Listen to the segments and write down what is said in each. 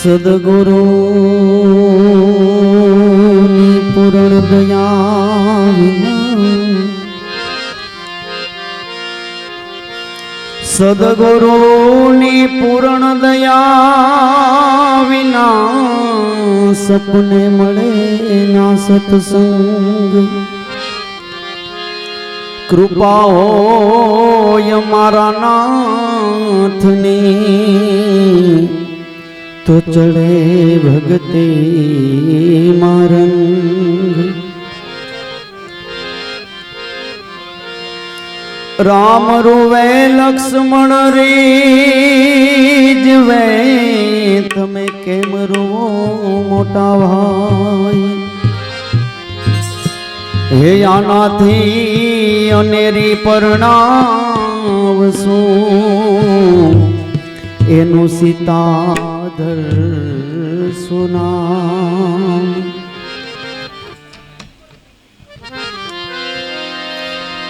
સદગુરુ પૂર્ણ દયા સદગુરુની પૂર્ણ દયા વિના સપને મળે ના સત્સંગ કૃપા હોય મારા નાથની તો ચડે ભગતે મારંગ રામ રૂવે લક્ષ્મણ રીજવે તમે કેમ રૂવો મોટા ભાઈ હે આનાથી અનેરી પરણાવશું એનું સીતાધર સુનામ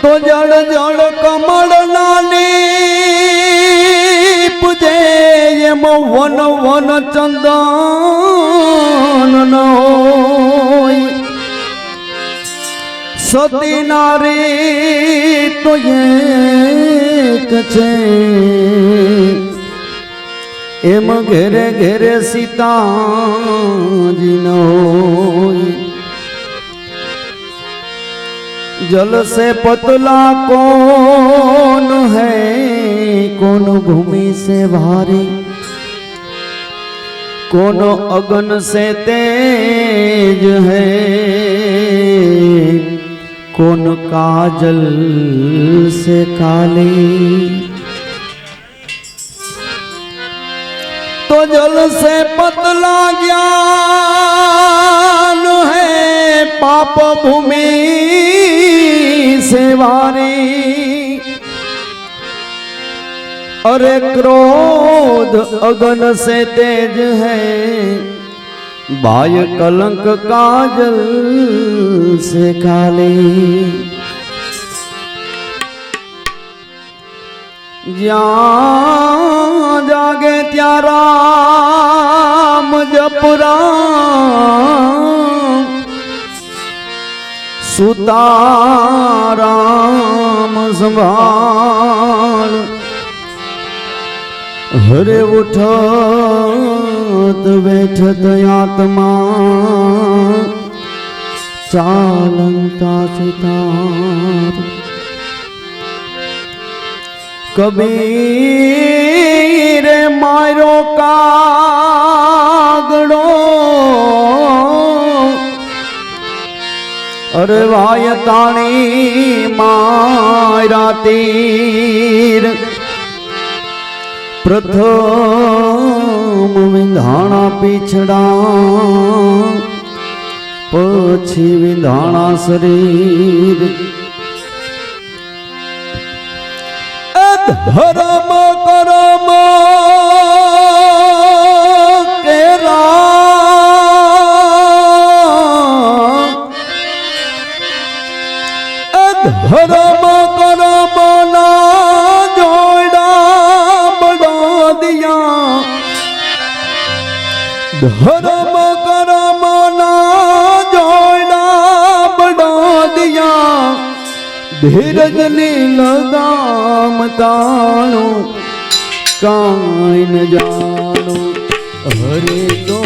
તો જળ જળ કમળ નાની પૂજે એમ વન વન ચંદન ન હોય સતી નારી તો એક છે એમ ઘેરે ઘેરે સીતાજી નો जल से पतला कौन है कौन भूमि से भारी कौन अगन से तेज है कौन काजल से काली तो जल से पतला ज्ञान है पाप भूमि से वारी अरे क्रोध अगन से तेज है बाय कलंक काजल से काली ज्યાં जागे ત્યાં રામ જપ રામ સુતારામ સંભાળ હરે ઉઠત બેઠત આત્મા ચાલંતા સિતાર કબીર મારો કાગડો અરે વાય તાણી મારા તીર પ્રથમ વિંધાણા પીછડા પછી વિંધાણા શરીર ધર્મ કરમ કેરા ધર્મ કરમ ના જોડા બડા દિયા ધર્મ કરમ ના જોડા બડા દિયા ધીરજ ની લગામ તાણું કાંઈ ન જાણું હરે તો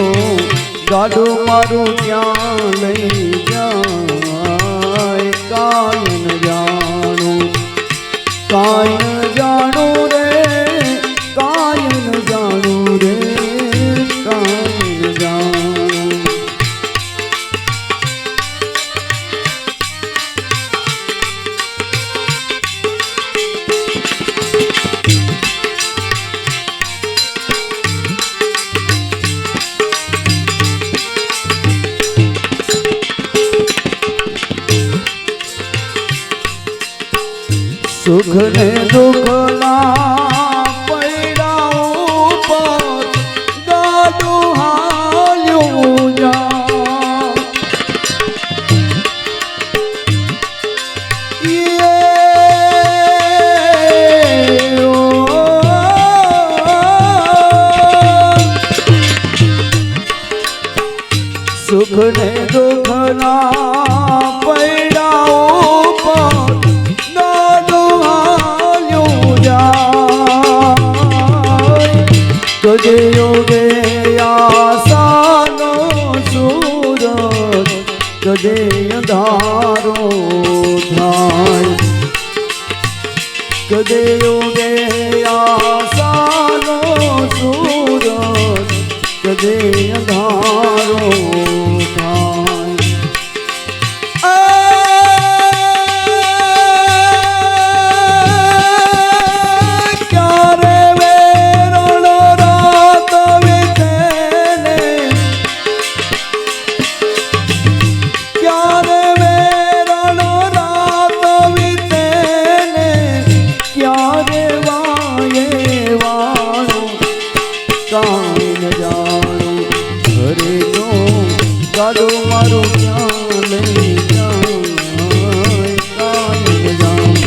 ગાડું મારું ક્યાં લઈ જાય કાંઈ ન જાણું કાંઈ ન જાણું રે કાંઈ ન જાણું રે કાંઈ ન જાણું સુખ ને દુઃખના પૈડા ઉપર ગાડું હાલ્યું જા ને દુઃખના પૈડાઓ પર દાડું હાલ્યું જાય કદે યોગે આશાનો સૂરજ કદે અંધારો થાય કદે યોગે આશાનો સૂરજ કદે અંધારો ગાડો મારો ક્યાં લઈ જાય કાંઈ જાઉં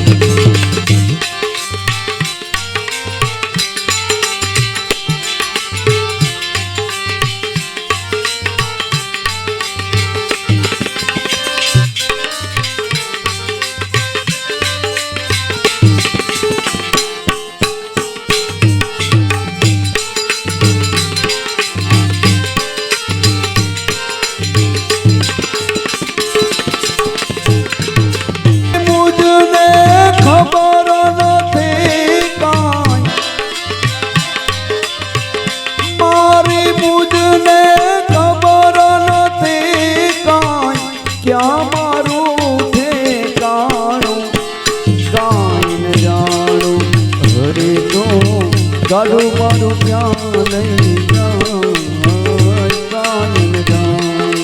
ગાડો મારો ક્યાં લઈ જાય કાંઈ જાઉં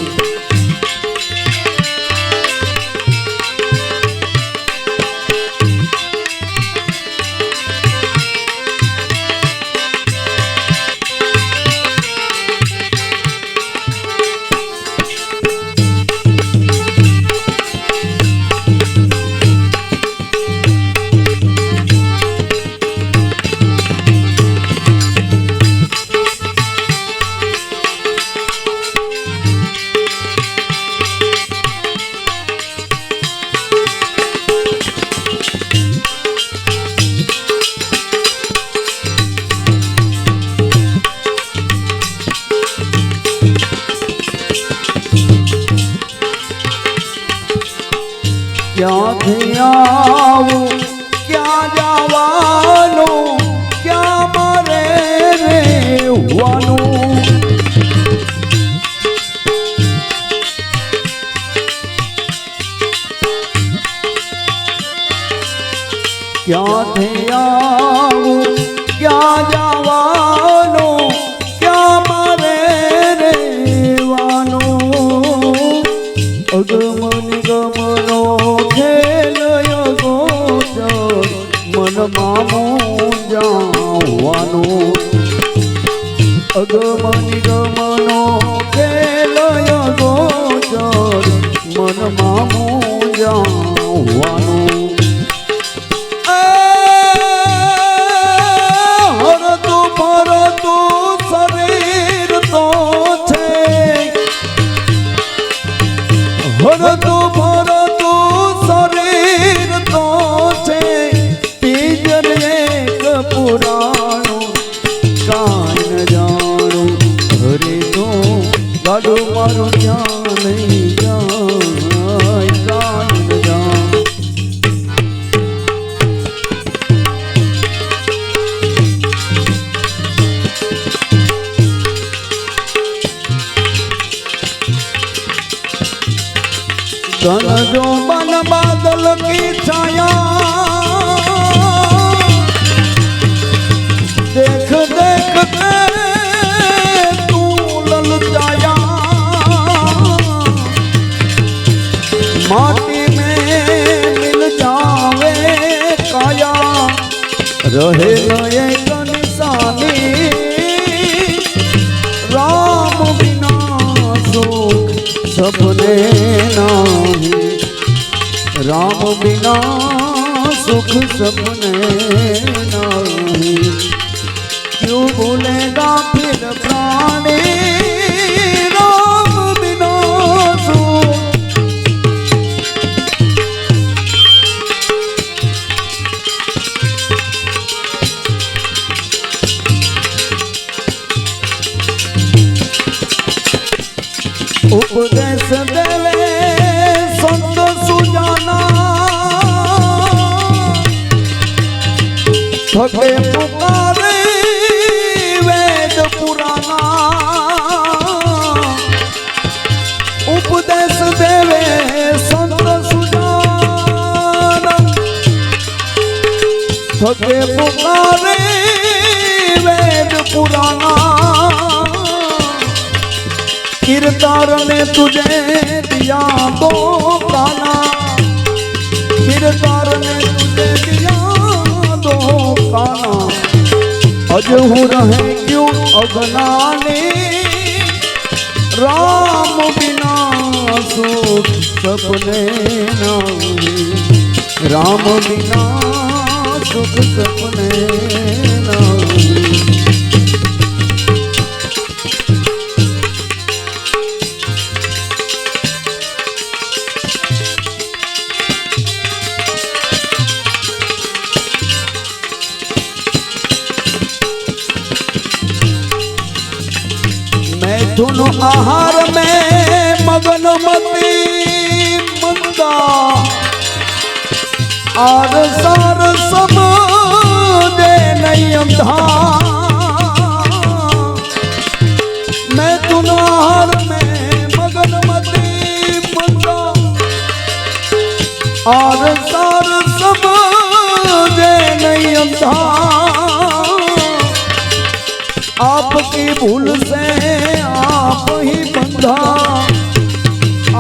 ક્યાંથી આવું ક્યાં જવાનું ક્યાં મારે રહેવાનું ક્યાંથી આવું ક્યાં જવાનું ક્યાં મારે રહેવાનું અગમ નિગમનો ખેલયો ગોચર મનમાં મૂંઝાવાનું અગમ નિગમનો ખેલયો ગોચર મનમાં મૂંઝાવાનું ભરતું ભરતું શરીર તો છે તીજર એક પુરાણું કાંઈ ન જાણું હરે તો ગાડો મારો ક્યાં લઈ જાય કાંઈ ન જાણું धन जो बन बादल की छाया देख देख के तू ललचाया माटी में मिल जावे काया रहे एक निशानी राम बिना सुख सपने नहीं राम बिना सुख सपने नहीं क्यों भूलेगा फिर प्राणी राम बिना उपदेश देवे संत सुजाना थके पुकारे वेद पुराना उपदेश देवे संत सुजाना थके पुकारे वेद पुराना किरदार ने तुझे दिया दो काना किरदार ने तुझे दिया दो काना अजहू रहे क्यों अगनाने राम बिना सुख सपने नहीं राम बिना सुख सपने नहीं दोनों आहार में मगन मती मंदा आर सार सब दे नहीं अंधा मैं दोनों आहार में मगन मती मंदा आर सार सब दे नहीं अंधा आपकी भूल से आप ही बंधा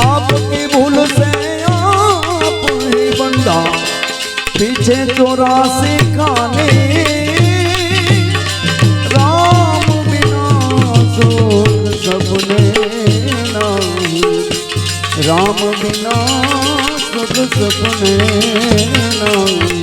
आपकी भूल से आप ही बंधा पीछे 84 खाने राम बिना सुख सपने नहीं राम बिना सुख सपने नहीं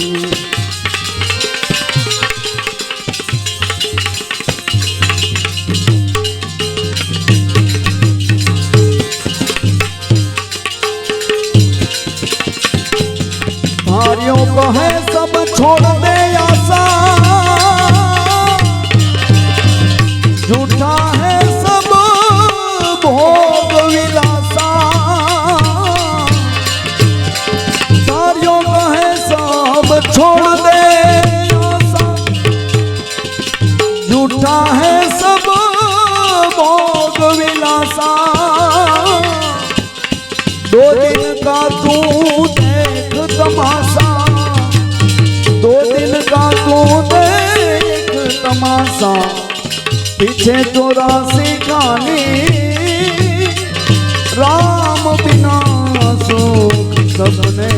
कहे सब छोड़ दे आशा झूठा है सब भोग विलासा सारियों कहे सब छोड़ दे आशा झूठा है सब भोग विलासा 2 दिन का तू देख तमाशा 2 दिन का तू देख तमाशा पीछे 84 खानी राम बिना सुख सपने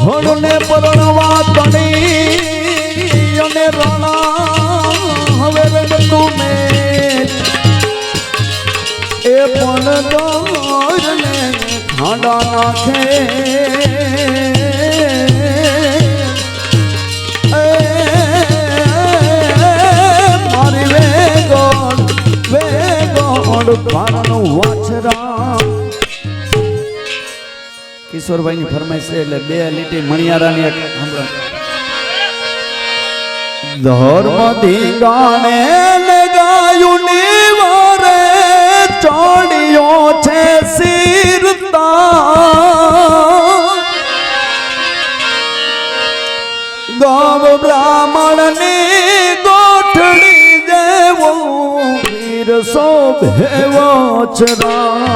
હળને પરણવા તણી અને રણા હવે રમતું મેં એ પણ દોરને ખાડા નાખે મારી વેગોડ કારણું વાછરા કિશોરભાઈ ની ફરમાઈશ છે એટલે 2 લીટી મણિયારાની એક હમણાં ધર્મ ધીંગાણે ને ગાયું નિવારે ચોડિયો છે શીરતા ગામ બ્રાહ્મણ ની ગોઠડી જેવો વીર શોભેવો છરા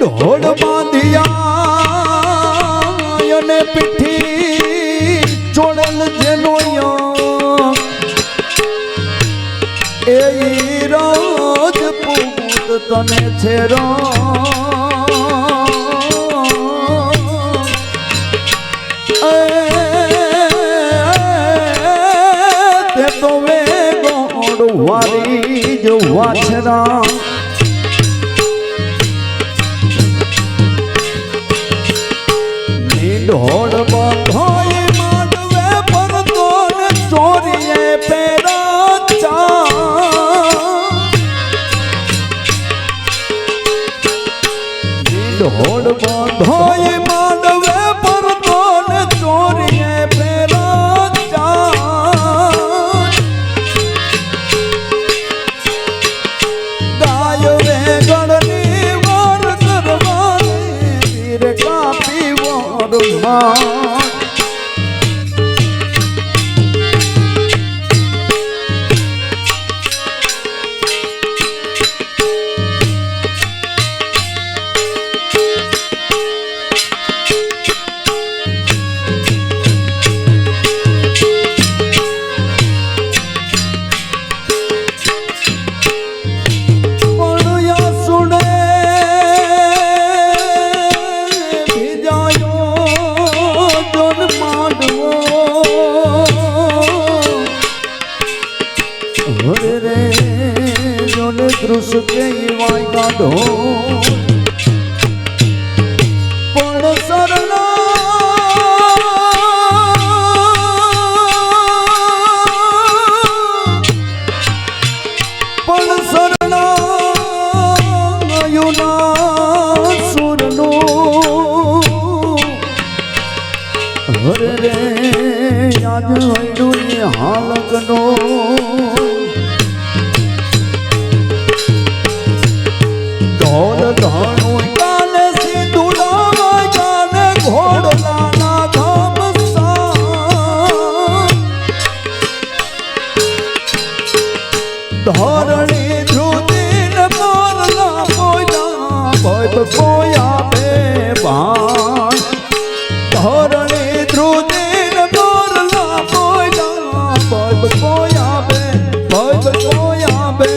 ઢોળ બાંધિયા અને પીઠી ચોળેલ જેનો એ રાજપૂત તને છે વારી જો વાછરા ઢોળ બંધોય માંડવે પરતો ને ચોરીએ પેરા ઢોળ બંધોય માંડવે પરતો ને ચોરીએ પેરા ગાય રે ગણની વાર કરવાની વીર કાપી દૃશ્ય કે વાય કાઢો પણ સરલા યુના સુરનો હરે રે યાદ હૈડુની હાલકનો ઢોલ ધણું કાલે સીધુડા જાને ઘોડલાના ઘમસા ધરણી ધ્રુદીન મોરલા પોયા ભય પોયા બે ભાણ ધરણી ધ્રુદીન મોરલા પોયા ભય પોયા બે ભય પોયા બે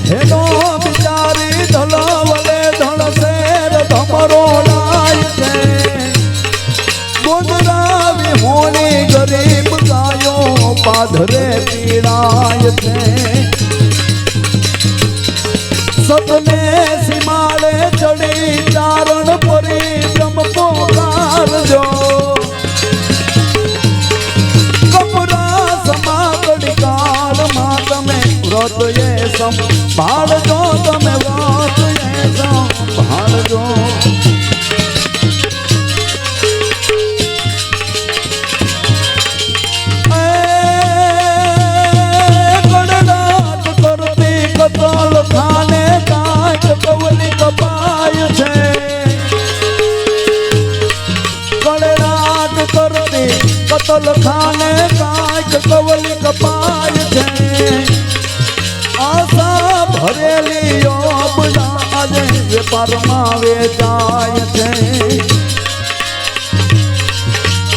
હેલો બિચારી ધલાવલે ધણ શેર ધમરો લાય છે ગોદરાવી હોણી ગરીબ ગાયો પાધરે પીડાય છે સતને સીમાડે ચડી ચારણ પરી બ્રહ્મ પોકારજો કપરા સમાગડી કાળમાં તમે વ્રત એ સંભાળજો તમે વ્રત એ સંભાળજો કડડાટ કરતી કતલ ખાને કાંઈક કવલી કપાય છે કડડાટ કરતી કતલ ખાને કાંઈક કવલી કપાય છે આશા ભરેલી અબડા આજે વેપારમાં વેચાય છે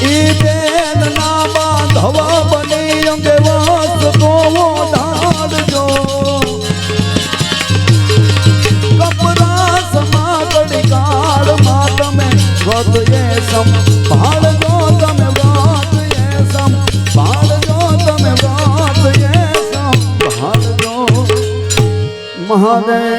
ઈ બેન ના બાંધવા બની અંગે વાસ તો ઢાળજો કપરા સમાગડી કાળમાં તમે વ્રત એ સંભાળજો તમે વ્રત એ સંભાળજો તમે વ્રત એ સંભાળજો મહાદેવ